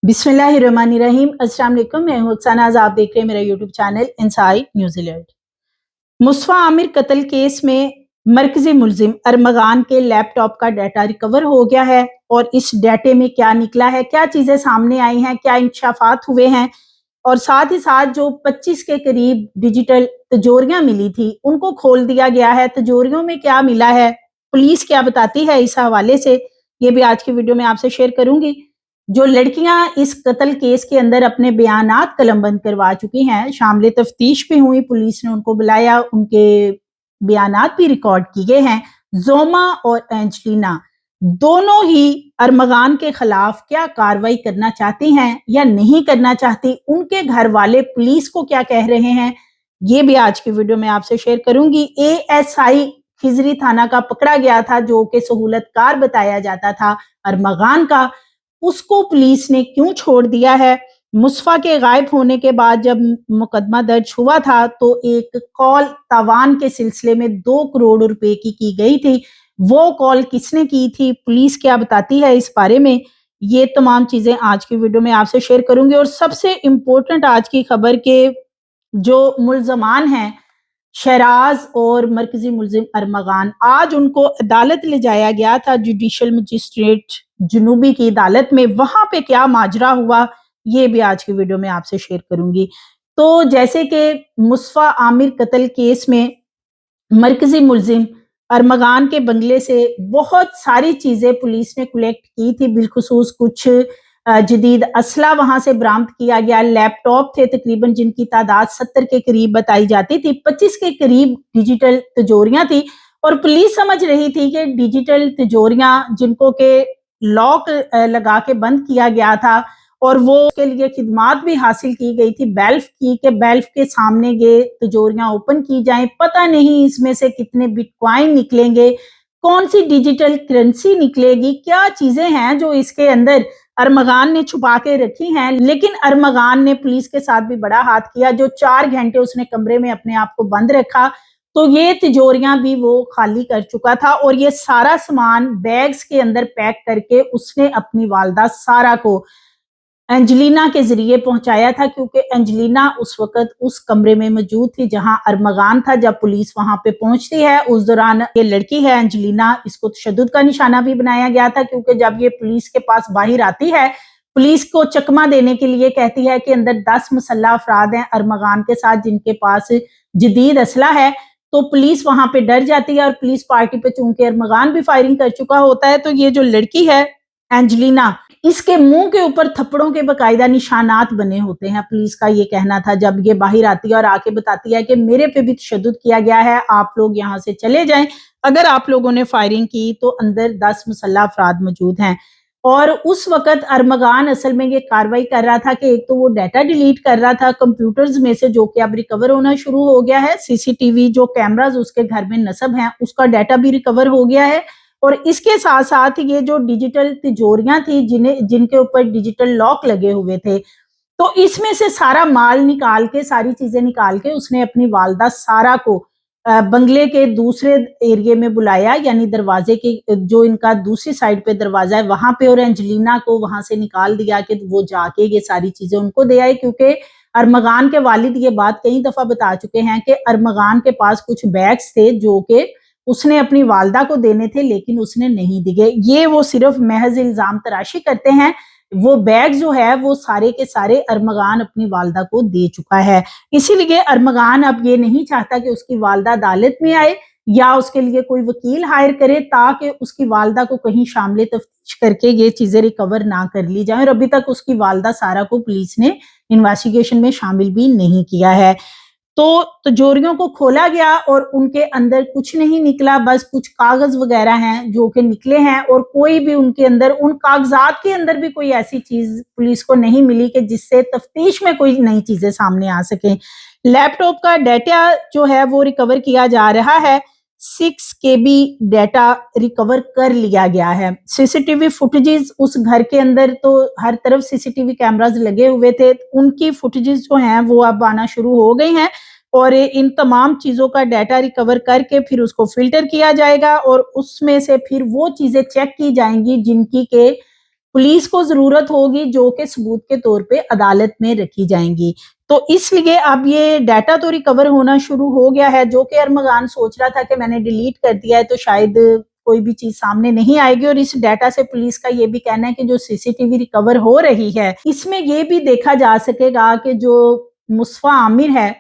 बिस्मिल्लाहिर्रहमानिर्रहीम। अस्सलाम वालेकुम, मैं हूं सनाज। आप देख रहे हैं मेरा YouTube channel inside New Zealand. Mustafa Aamir कत्ल केस में मरकजी मुलजिम अरमगान के लैपटॉप का डाटा रिकवर हो गया है और इस डाटे में क्या निकला है, क्या चीजें सामने आई हैं, क्या इंकशाफात हुए हैं और साथ ही साथ जो 25 के करीब डिजिटल तिजोरियां मिली थी उनको खोल दिया गया है। तिजोरियों में क्या मिला है, पुलिस क्या बताती है, इस हवाले से ये भी आज की वीडियो में आपसे शेयर करूंगी। जो लड़कियां इस कत्ल केस के अंदर अपने बयानात कलमबंद करवा चुकी हैं, शामिल तफ्तीश भी हुई, पुलिस ने उनको बुलाया, उनके बयानात भी रिकॉर्ड किए गए हैं। जोमा और एंजलिना दोनों ही अरमगान के खिलाफ क्या कार्रवाई करना चाहती हैं या नहीं करना चाहती, उनके घर वाले पुलिस को क्या कह रहे हैं, ये भी आज की वीडियो में आपसे शेयर करूंगी। ASI खिजरी थाना का पकड़ा गया था, जो कि सहूलतकार बताया जाता था अरमगान का, उसको पुलिस ने क्यों छोड़ दिया है। मुस्तफा के गायब होने के बाद जब मुकदमा दर्ज हुआ था तो एक कॉल तावान के सिलसिले में 2 करोड़ रुपए की गई थी। वो कॉल किसने की थी, पुलिस क्या बताती है इस बारे में, ये तमाम चीजें आज की वीडियो में आपसे शेयर करूंगी। और सबसे इम्पोर्टेंट आज की खबर के जो मुल्जमान हैं शहराज और मरकजी मुलजिम अरमगान, आज उनको अदालत ले जाया गया था, जुडिशल मजिस्ट्रेट जुनूबी की अदालत में। वहां पे क्या माजरा हुआ ये भी आज की वीडियो में आपसे शेयर करूंगी। तो जैसे कि मुस्तफा आमिर कत्ल केस में मरकजी मुलजिम अरमगान के बंगले से बहुत सारी चीजें पुलिस ने कलेक्ट की थी, बिलखुसूस कुछ जदीद असला वहां से बरामद किया गया। लैपटॉप थे तकरीबन जिनकी तादाद 70 के करीब बताई जाती थी, 25 के करीब डिजिटल तिजोरियां थी और पुलिस समझ रही थी कि डिजिटल तिजोरियां जिनको के लॉक लगा के बंद किया गया था और वो के लिए खिदमात भी हासिल की गई थी बेल्फ की, कि बेल्फ के सामने ये तिजोरियां ओपन की जाएं, पता नहीं इसमें से कितने बिटकॉइन निकलेंगे, कौन सी डिजिटल करेंसी निकलेगी, क्या चीजें हैं जो इसके अंदर अरमगान ने छुपा के रखी हैं। लेकिन अरमगान ने पुलिस के साथ भी बड़ा हाथ किया, जो 4 घंटे उसने कमरे में अपने आप को बंद रखा तो ये तिजोरियां भी वो खाली कर चुका था और ये सारा सामान बैग्स के अंदर पैक करके उसने अपनी वालदा सारा को एंजलिना के जरिए पहुंचाया था, क्योंकि एंजलिना उस वक्त उस कमरे में मौजूद थी जहां अरमगान था। जब पुलिस वहां पे पहुंचती है उस दौरान ये लड़की है एंजलिना, इसको तशद्दुद का निशाना भी बनाया गया था, क्योंकि जब ये पुलिस के पास बाहर आती है, पुलिस को चकमा देने के लिए कहती है कि अंदर 10 मुसल्लह अफराद हैं अरमगान के साथ जिनके पास जदीद असला है, तो पुलिस वहां पे डर जाती है और पुलिस पार्टी पे चूंकि अरमगान भी फायरिंग कर चुका होता है, तो ये जो लड़की है एंजलिना, इसके मुंह के ऊपर थप्पड़ों के बकायदा निशानात बने होते हैं। पुलिस का ये कहना था जब ये बाहर आती है और आके बताती है कि मेरे पे भी तशद्दुद किया गया है, आप लोग यहाँ से चले जाएं, अगर आप लोगों ने फायरिंग की तो अंदर 10 मुसल्लह अफराद मौजूद हैं। और उस वक्त अरमगान असल में ये कार्रवाई कर रहा था कि एक तो वो डाटा डिलीट कर रहा था कंप्यूटर्स में से, जो कि अब रिकवर होना शुरू हो गया है। CCTV जो कैमराज उसके घर में नस्ब हैं उसका डाटा भी रिकवर हो गया है और इसके साथ साथ ये जो डिजिटल तिजोरियां थी जिनके ऊपर डिजिटल लॉक लगे हुए थे, तो इसमें से सारा माल निकाल के, सारी चीजें निकाल के उसने अपनी वालदा सारा को बंगले के दूसरे एरिया में बुलाया, यानी दरवाजे के जो इनका दूसरी साइड पे दरवाजा है वहां पे, और एंजलिना को वहां से निकाल दिया कि वो जाके ये सारी चीजें उनको दे आए। क्योंकि अरमगान के वालिद ये बात कई दफा बता चुके हैं कि अरमगान के पास कुछ बैग्स थे जो कि उसने अपनी वालदा को देने थे लेकिन उसने नहीं दिए। ये वो सिर्फ महज इल्जाम तराशी करते हैं, वो बैग जो है वो सारे के सारे अरमगान अपनी वालदा को दे चुका है। इसीलिए अरमगान अब ये नहीं चाहता कि उसकी वालदा अदालत में आए या उसके लिए कोई वकील हायर करे, ताकि उसकी वालदा को कहीं शामिल तफ्तीश करके ये चीजें रिकवर ना कर ली जाए। और अभी तक उसकी वालदा सारा को पुलिस ने इन्वेस्टिगेशन में शामिल भी नहीं किया है। तो तिजोरियों को खोला गया और उनके अंदर कुछ नहीं निकला, बस कुछ कागज वगैरह हैं जो कि निकले हैं और कोई भी उनके अंदर, उन कागजात के अंदर भी कोई ऐसी चीज पुलिस को नहीं मिली कि जिससे तफ्तीश में कोई नई चीजें सामने आ सके। लैपटॉप का डाटा जो है वो रिकवर किया जा रहा है, 6 KB डाटा रिकवर कर लिया गया है। CCTV फुटेजेस उस घर के अंदर, तो हर तरफ CCTV कैमरास लगे हुए थे, उनकी फुटेजेस जो हैं वो अब आना शुरू हो गई हैं और इन तमाम चीजों का डाटा रिकवर करके फिर उसको फिल्टर किया जाएगा और उसमें से फिर वो चीजें चेक की जाएंगी जिनकी के पुलिस को जरूरत होगी जो कि सबूत के तौर पे अदालत में रखी जाएंगी। तो इसलिए अब ये डाटा तो रिकवर होना शुरू हो गया है, जो कि अरमगान सोच रहा था कि मैंने डिलीट कर दिया है तो शायद कोई भी चीज सामने नहीं आएगी। और इस डाटा से पुलिस का ये भी कहना है कि जो सीसीटीवी रिकवर हो रही है इसमें ये भी देखा जा सकेगा कि जो मुस्तफा आमिर है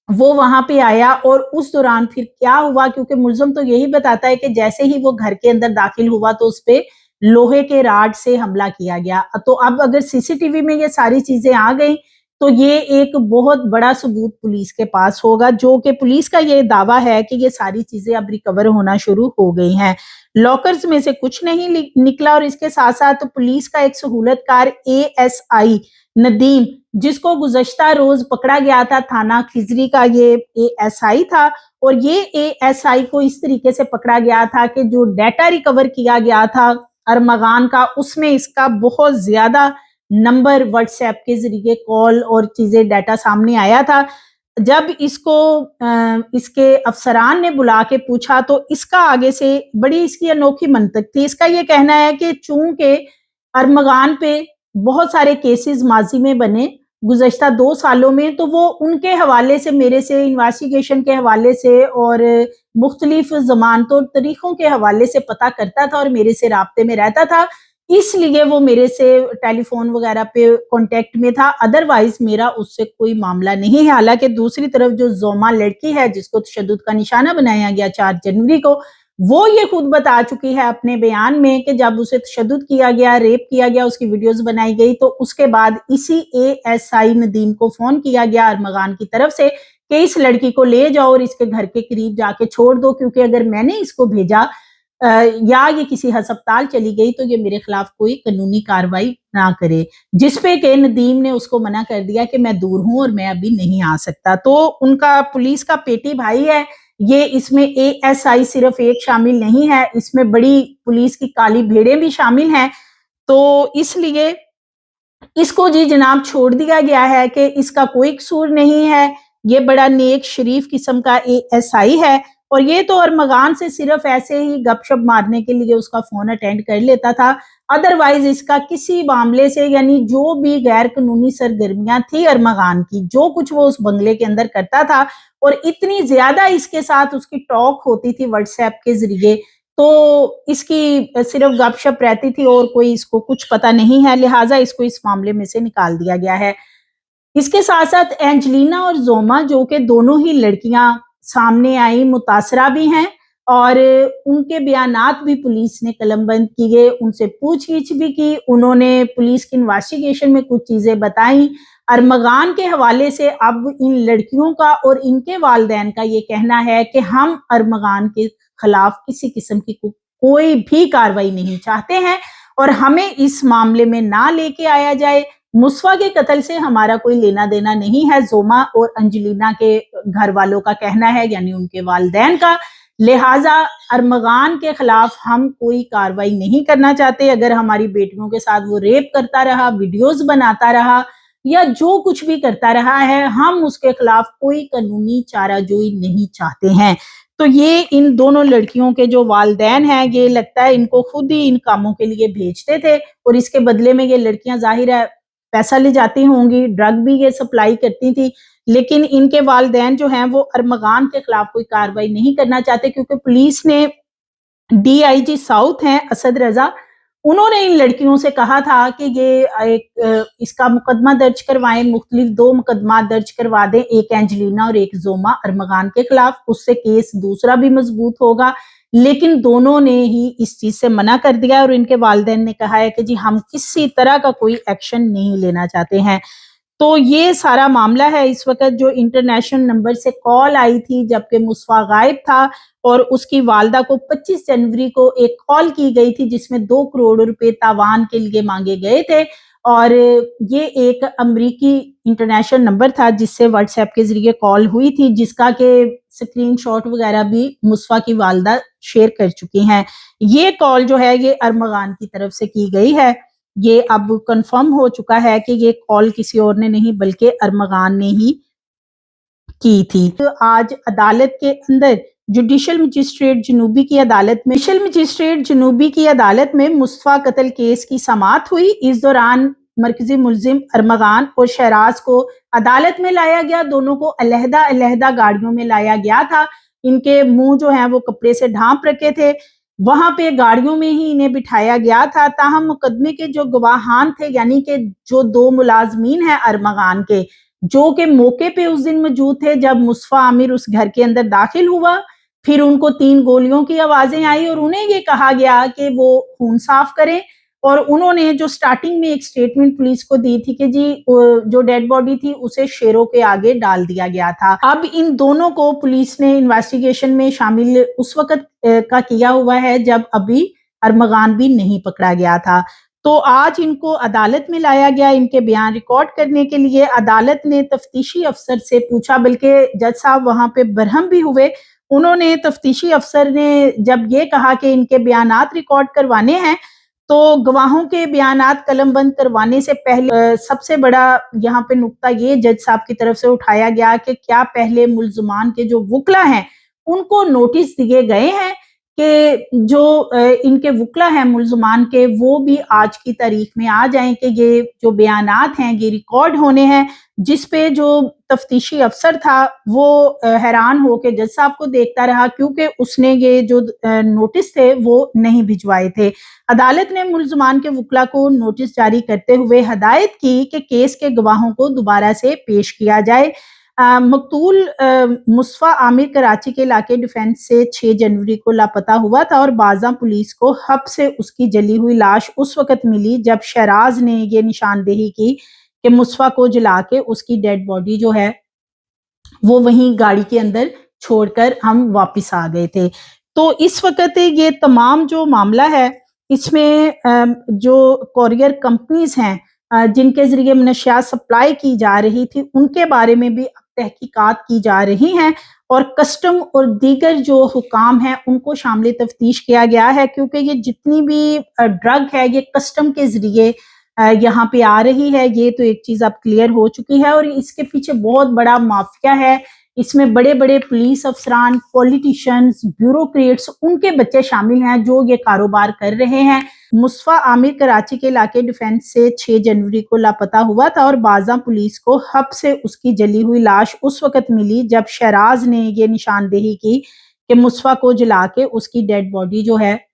वो वहां पे आया और उस दौरान फिर क्या हुआ, क्योंकि मुलजम तो यही बताता है कि जैसे ही वो घर के अंदर दाखिल हुआ तो उस पे लोहे के राड से हमला किया गया। तो अब अगर सीसीटीवी में ये सारी चीजें आ गई तो ये एक बहुत बड़ा सबूत पुलिस के पास होगा, जो कि पुलिस का ये दावा है कि ये सारी चीजें अब रिकवर होना शुरू हो गई हैं। लॉकर्स में से कुछ नहीं निकला और इसके साथ साथ पुलिस का एक सहूलतकार एएसआई नदीम, जिसको गुज़श्ता रोज पकड़ा गया था, थाना खिजरी का ये एएसआई था और ये एएसआई को इस तरीके से पकड़ा गया था कि जो डाटा रिकवर किया गया था अरमगान का उसमें इसका बहुत ज्यादा नंबर व्हाट्सएप के जरिए कॉल और चीजें डाटा सामने आया था। जब इसको इसके अफसरान ने बुला के पूछा तो इसका आगे से बड़ी इसकी अनोखी मंतक थी। इसका ये कहना है कि चूंकि अरमगान पे बहुत सारे केसेस माजी में बने गुज़श्ता 2 सालों में, तो वो उनके हवाले से मेरे से इन्वेस्टिगेशन के हवाले से और मुख्तलिफ ज़मानतों तरीक़ों के हवाले से पता करता था और मेरे से राब्ते में रहता था, इसलिए वो मेरे से टेलीफोन वगैरह पे कांटेक्ट में था। अदरवाइज मेरा उससे कोई मामला नहीं है। हालांकि दूसरी तरफ जो जोमा लड़की है जिसको तशद्दुद का निशाना बनाया गया 4 जनवरी को, वो ये खुद बता चुकी है अपने बयान में कि जब उसे तशद्दुद किया गया, रेप किया गया, उसकी वीडियोस बनाई गई तो उसके बाद इसी एएसआई नदीम को फोन किया गया अरमगान की तरफ से कि इस लड़की को ले जाओ और इसके घर के करीब जाके छोड़ दो, क्योंकि अगर मैंने इसको भेजा या ये किसी अस्पताल चली गई तो ये मेरे खिलाफ कोई कानूनी कार्रवाई ना करे। जिस पे के नदीम ने उसको मना कर दिया कि मैं दूर हूं और मैं अभी नहीं आ सकता। तो उनका पुलिस का पेटी भाई है ये, इसमें एएसआई सिर्फ एक शामिल नहीं है, इसमें बड़ी पुलिस की काली भेड़ें भी शामिल हैं। तो इसलिए इसको जी जनाब छोड़ दिया गया है कि इसका कोई कसूर नहीं है, ये बड़ा नेक शरीफ किस्म का एएसआई है और ये तो अरमगान से सिर्फ ऐसे ही गपशप मारने के लिए उसका फोन अटेंड कर लेता था। अदरवाइज इसका किसी मामले से, यानी जो भी गैर कानूनी सरगर्मियां थी अरमगान की, जो कुछ वो उस बंगले के अंदर करता था और इतनी ज्यादा इसके साथ उसकी टॉक होती थी व्हाट्सएप के जरिए, तो इसकी सिर्फ गपशप रहती थी और कोई इसको कुछ पता नहीं है, लिहाजा इसको इस मामले में से निकाल दिया गया है। इसके साथ साथ एंजलिना और जोमा जो कि दोनों ही लड़कियां सामने आई, मुतासरा भी हैं और उनके बयानात भी पुलिस ने कलमबंद किए, उनसे पूछगिछ भी की, उन्होंने पुलिस की इन्वेस्टिगेशन में कुछ चीजें बताई। अरमगान के हवाले से अब इन लड़कियों का और इनके वालिदैन का ये कहना है कि हम अरमगान के खिलाफ किसी किस्म की कोई भी कार्रवाई नहीं चाहते हैं और हमें इस मामले में ना लेके आया जाए। मुस्तफा के कत्ल से हमारा कोई लेना देना नहीं है, जोमा और अंजलिना के घर वालों का कहना है, यानी उनके वालिदैन का। लिहाजा अरमगान के खिलाफ हम कोई कार्रवाई नहीं करना चाहते। अगर हमारी बेटियों के साथ वो रेप करता रहा, वीडियोस बनाता रहा या जो कुछ भी करता रहा है, हम उसके खिलाफ कोई कानूनी चाराजोई नहीं चाहते हैं। तो ये इन दोनों लड़कियों के जो वालिदैन हैं, ये लगता है इनको खुद ही इन कामों के लिए भेजते थे और इसके बदले में ये लड़कियां जाहिर है पैसा ले जाती होंगी, ड्रग भी ये सप्लाई करती थी, लेकिन इनके वालिदैन जो हैं वो अरमगान के खिलाफ कोई कार्रवाई नहीं करना चाहते, क्योंकि पुलिस ने डीआईजी साउथ हैं असद रजा, उन्होंने इन लड़कियों से कहा था कि ये इसका मुकदमा दर्ज करवाएं, मुख्तलिफ 2 मुकदमा दर्ज करवा दें, एक एंजलिना और एक जोमा अरमगान के खिलाफ, उससे केस दूसरा भी मजबूत होगा। लेकिन दोनों ने ही इस चीज से मना कर दिया और इनके वालिदैन ने कहा है कि जी हम किसी तरह का कोई एक्शन नहीं लेना चाहते हैं। तो ये सारा मामला है। इस वक्त जो इंटरनेशनल नंबर से कॉल आई थी जबकि मुस्तफा गायब था और उसकी वालदा को 25 जनवरी को एक कॉल की गई थी जिसमें 2 करोड़ रुपए तावान के लिए मांगे गए थे और ये एक अमरीकी इंटरनेशनल नंबर था जिससे व्हाट्सएप के जरिए कॉल हुई थी, जिसका के स्क्रीनशॉट वगैरह भी मुस्तफा की वालदा शेयर कर चुकी हैं। ये कॉल जो है ये अरमगान की तरफ से की गई है। ये अब कंफर्म हो चुका है कि ये कॉल किसी और ने नहीं बल्कि अरमगान ने ही की थी। तो आज अदालत के अंदर जुडिशल मजिस्ट्रेट जनूबी की अदालत में मुस्तफ़ा कत्ल केस की समाअत हुई। इस दौरान मरकजी मुलजिम अरमगान और शहराज को अदालत में लाया गया। दोनों को अलहदा अलहदा गाड़ियों में लाया गया था। इनके मुंह जो है वो कपड़े से ढांप रखे थे। वहां पे गाड़ियों में ही इन्हें बिठाया गया था। ताहम मुकदमे के जो गवाहान थे, यानी कि जो दो मुलाजमीन हैं अरमगान के, जो कि मौके पे उस दिन मौजूद थे जब मुस्तफ़ा आमिर उस घर के अंदर दाखिल हुआ, फिर उनको 3 गोलियों की आवाजें आई और उन्हें ये कहा गया कि वो खून साफ करें। और उन्होंने जो स्टार्टिंग में एक स्टेटमेंट पुलिस को दी थी कि जी जो डेड बॉडी थी उसे शेरों के आगे डाल दिया गया था। अब इन दोनों को पुलिस ने इन्वेस्टिगेशन में शामिल उस वक्त का किया हुआ है जब अभी अरमगान भी नहीं पकड़ा गया था। तो आज इनको अदालत में लाया गया इनके बयान रिकॉर्ड करने के लिए। अदालत ने तफ्तीशी अफसर से पूछा, बल्कि जज साहब वहां पे बरहम भी हुए। उन्होंने तफ्तीशी अफसर ने जब ये कहा कि इनके बयानात रिकॉर्ड करवाने हैं, तो गवाहों के बयानात कलमबंद करवाने से पहले सबसे बड़ा यहाँ पे नुक्ता ये जज साहब की तरफ से उठाया गया कि क्या पहले मुल्ज़मान के जो वुकला हैं उनको नोटिस दिए गए हैं कि जो इनके वुकला हैं मुल्ज़मान के, वो भी आज की तारीख में आ जाएं कि ये जो बयानात हैं ये रिकॉर्ड होने हैं। जिस पे जो तफ्तीशी अफसर था वो हैरान हो के जज साहब को देखता रहा, क्योंकि उसने ये जो नोटिस थे वो नहीं भिजवाए थे। अदालत ने मुल्ज़मान के वुकला को नोटिस जारी करते हुए हदायत की कि केस के गवाहों को दोबारा से पेश किया जाए। मकतूल मुस्तफ़ा आमिर कराची के इलाके डिफेंस से 6 जनवरी को लापता हुआ था और बाज़ा पुलिस को हब से उसकी जली हुई लाश उस वक्त मिली जब शहराज ने ये निशानदेही की कि मुस्तफ़ा को जला के उसकी डेड बॉडी जो है वो वहीं गाड़ी के अंदर छोड़कर हम वापस आ गए थे। तो इस वक्त ये तमाम जो मामला है इसमें जो कोरियर कंपनीज हैं जिनके जरिए मनशियात सप्लाई की जा रही थी उनके बारे में भी तहकीकात की जा रही हैं और कस्टम और दीगर जो हुकाम हैं उनको शामिल तफ्तीश किया गया है, क्योंकि ये जितनी भी ड्रग है ये कस्टम के जरिए यहाँ पे आ रही है। ये तो एक चीज अब क्लियर हो चुकी है और इसके पीछे बहुत बड़ा माफिया है। इसमें बड़े बड़े पुलिस अफसरान, पॉलिटिशियंस, ब्यूरोक्रेट्स, उनके बच्चे शामिल हैं जो ये कारोबार कर रहे हैं। मुस्तफ़ा आमिर कराची के इलाके डिफेंस से 6 जनवरी को लापता हुआ था और बाज़ा पुलिस को हब से उसकी जली हुई लाश उस वक्त मिली जब शहराज ने ये निशानदेही की कि मुस्तफ़ा को जला के उसकी डेड बॉडी जो है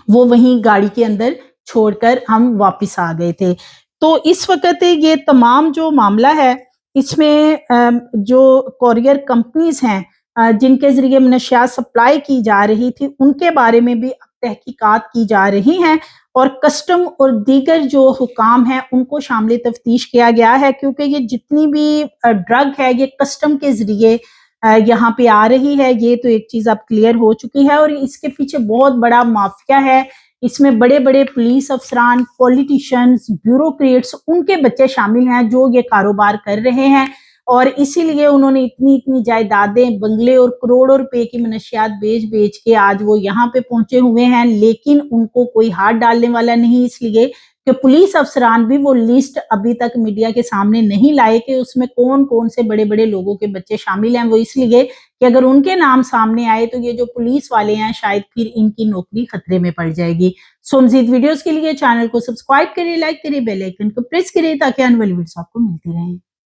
वो वहीं गाड़ी के अंदर छोड़कर हम वापस आ गए थे। तो इस वक्त ये तमाम जो मामला है इसमें जो कोरियर कंपनीज हैं जिनके जरिए मनशियात सप्लाई की जा रही थी उनके बारे में भी तहकीकात की जा रही हैं और कस्टम और दीगर जो हुकाम हैं उनको शामिल तफ्तीश किया गया है, क्योंकि ये जितनी भी ड्रग है ये कस्टम के जरिए यहाँ पे आ रही है। ये तो एक चीज अब क्लियर हो चुकी है और इसके पीछे बहुत बड़ा माफिया है। इसमें बड़े बड़े पुलिस अफसरान, पॉलिटिशियंस, ब्यूरोक्रेट्स, उनके बच्चे शामिल हैं जो ये कारोबार कर रहे हैं और इसीलिए उन्होंने इतनी इतनी जायदादें, बंगले और करोड़ों रुपए की मनशियात बेच बेच के आज वो यहाँ पे पहुंचे हुए हैं, लेकिन उनको कोई हाथ डालने वाला नहीं, इसलिए कि पुलिस अफसरान भी वो लिस्ट अभी तक मीडिया के सामने नहीं लाए कि उसमें कौन कौन से बड़े बड़े लोगों के बच्चे शामिल हैं। वो इसलिए कि अगर उनके नाम सामने आए तो ये जो पुलिस वाले हैं शायद फिर इनकी नौकरी खतरे में पड़ जाएगी। सो मज़ीद वीडियोस के लिए चैनल को सब्सक्राइब करिए, लाइक करिए, बेल आइकन को प्रेस करिए ताकि आने वाली वीडियोस आपको मिलती रहें।